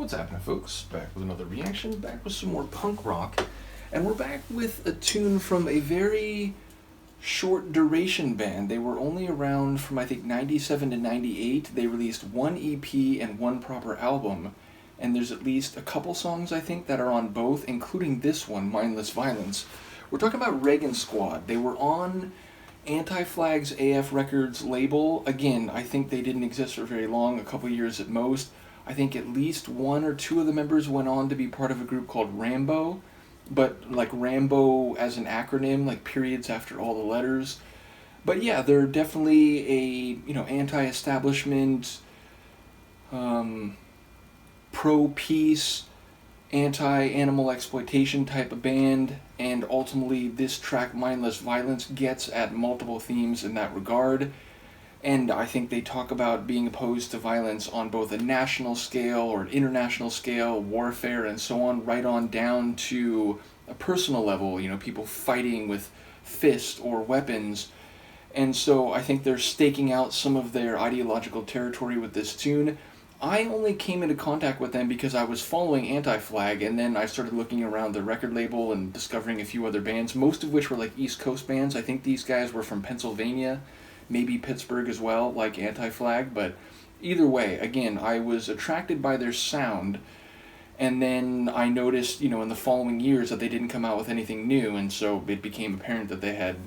What's happening, folks? Back with another reaction, back with some more punk rock, and we're back with a tune from a very short duration band. They were only around from I think 97 to 98. They released one EP and one proper album, and there's at least a couple songs I think that are on both, including this one, Mindless Violence. We're talking about Reagan Squad. They were on Anti-Flag's AF Records label. Again, I think they didn't exist for very long, a couple years at most. I think at least one or two of the members went on to be part of a group called Rambo, but like Rambo as an acronym, like periods after all the letters. But yeah, they're definitely a, anti-establishment, pro-peace, anti-animal exploitation type of band, and ultimately this track, Mindless Violence, gets at multiple themes in that regard. And I think they talk about being opposed to violence on both a national scale or an international scale, warfare and so on, right on down to a personal level, people fighting with fists or weapons. And so I think they're staking out some of their ideological territory with this tune. I only came into contact with them because I was following Anti-Flag, and then I started looking around the record label and discovering a few other bands, most of which were like East Coast bands. I think these guys were from Pennsylvania, maybe Pittsburgh as well, like Anti-Flag, but either way, again, I was attracted by their sound, and then I noticed, in the following years that they didn't come out with anything new, and so it became apparent that they had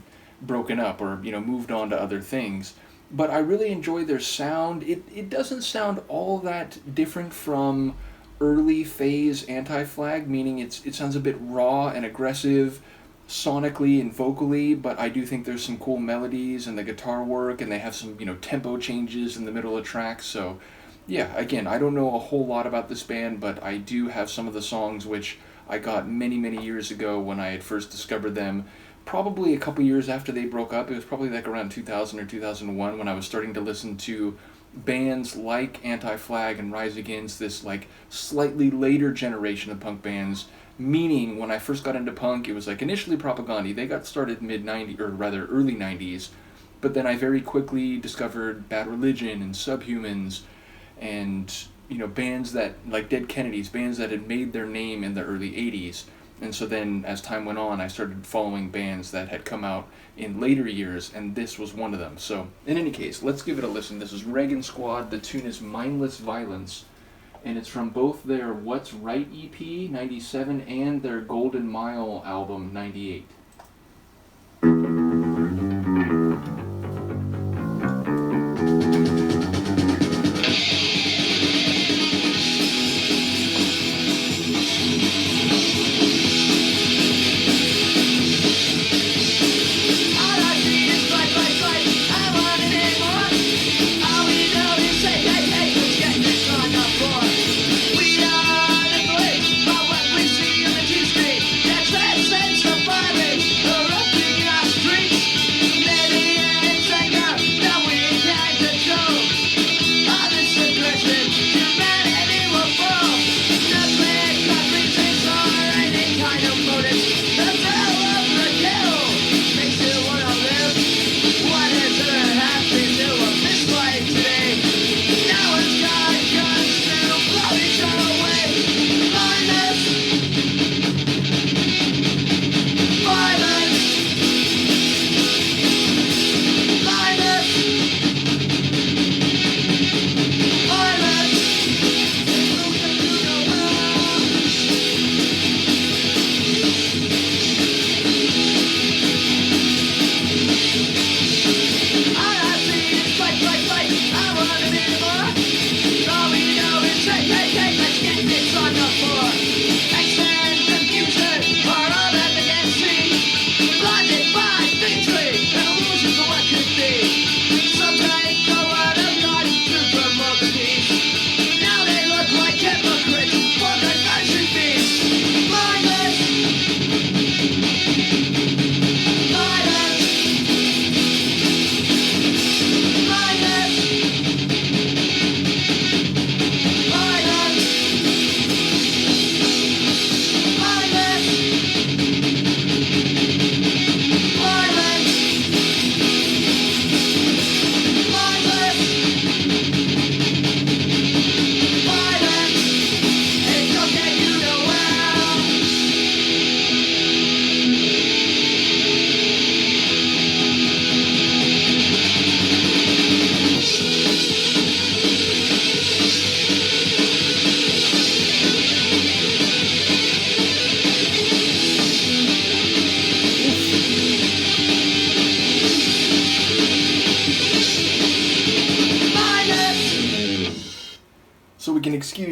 broken up or, moved on to other things. But I really enjoy their sound. It doesn't sound all that different from early phase Anti-Flag, meaning it sounds a bit raw and aggressive, sonically and vocally, but I do think there's some cool melodies and the guitar work, and they have some, tempo changes in the middle of tracks. So yeah, again, I don't know a whole lot about this band, but I do have some of the songs which I got many, many years ago when I had first discovered them, probably a couple years after they broke up. It was probably like around 2000 or 2001 when I was starting to listen to bands like Anti-Flag and Rise Against, this like slightly later generation of punk bands. Meaning, when I first got into punk, it was like initially Propaganda. They got started mid-90s, or rather early 90s, but then I very quickly discovered Bad Religion and Subhumans and, bands that, like Dead Kennedys, bands that had made their name in the early 80s. And so then, as time went on, I started following bands that had come out in later years, and this was one of them. So, in any case, let's give it a listen. This is Reagan Squad. The tune is Mindless Violence. And it's from both their What's Right EP, 97, and their Golden Mile album, 98. We are the police, but what we see in the T-Street, that transcends the violence.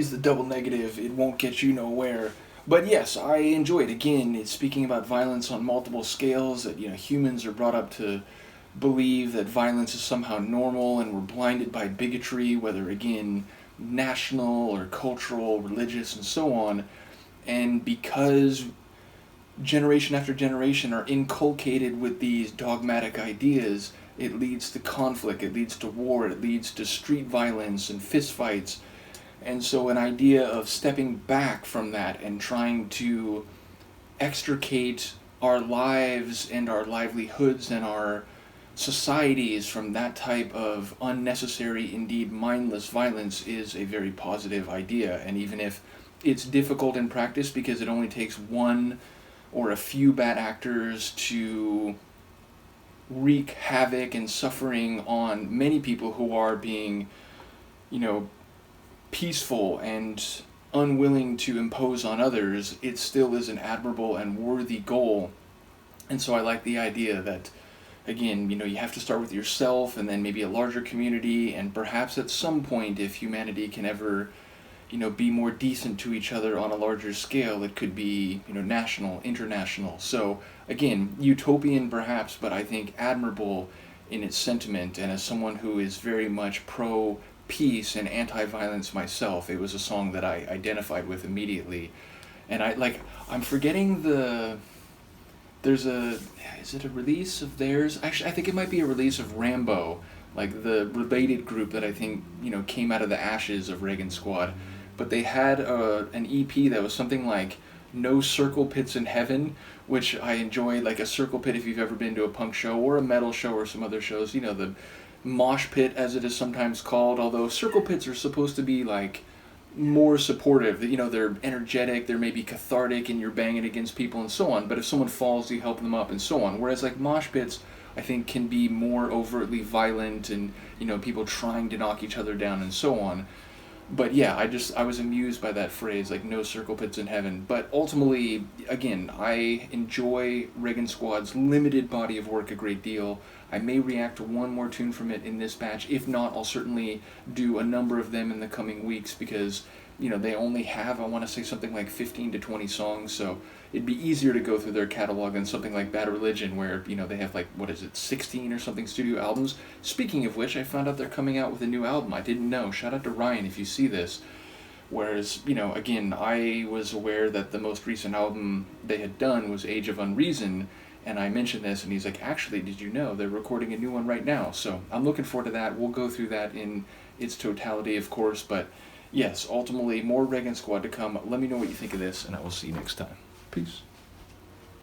use the double negative, it won't get you nowhere. But yes, I enjoy it. Again, it's speaking about violence on multiple scales, that, humans are brought up to believe that violence is somehow normal, and we're blinded by bigotry, whether, again, national or cultural, religious, and so on. And because generation after generation are inculcated with these dogmatic ideas, it leads to conflict, it leads to war, it leads to street violence and fistfights. And so an idea of stepping back from that and trying to extricate our lives and our livelihoods and our societies from that type of unnecessary, indeed mindless violence is a very positive idea. And even if it's difficult in practice because it only takes one or a few bad actors to wreak havoc and suffering on many people who are being, peaceful and unwilling to impose on others, it still is an admirable and worthy goal. And so I like the idea that, again, you have to start with yourself and then maybe a larger community, and perhaps at some point, if humanity can ever, be more decent to each other on a larger scale, it could be, national, international. So, again, utopian perhaps, but I think admirable in its sentiment, and as someone who is very much pro-peace and anti-violence myself, it was a song that I identified with immediately. And I'm forgetting is it a release of theirs? Actually, I think it might be a release of Rambo, like the related group that I think, came out of the ashes of Reagan Squad. But they had an EP that was something like No Circle Pits in Heaven, which I enjoy, like a circle pit if you've ever been to a punk show or a metal show or some other shows, the mosh pit as it is sometimes called, although circle pits are supposed to be like more supportive, they're energetic, they're maybe cathartic and you're banging against people and so on, but if someone falls you help them up and so on, whereas like mosh pits I think can be more overtly violent and people trying to knock each other down and so on. But yeah, I was amused by that phrase, like no circle pits in heaven. But ultimately, again, I enjoy Reagan Squad's limited body of work a great deal. I may react to one more tune from it in this batch. If not, I'll certainly do a number of them in the coming weeks because, they only have, I want to say something like 15 to 20 songs, so it'd be easier to go through their catalog than something like Bad Religion where, they have 16 or something studio albums. Speaking of which, I found out they're coming out with a new album. I didn't know. Shout out to Ryan if you see this. Whereas, again, I was aware that the most recent album they had done was Age of Unreason, and I mentioned this, and he's like, actually, did you know they're recording a new one right now? So I'm looking forward to that. We'll go through that in its totality, of course, but yes, ultimately, more Reagan Squad to come. Let me know what you think of this, and I will see you next time. Peace.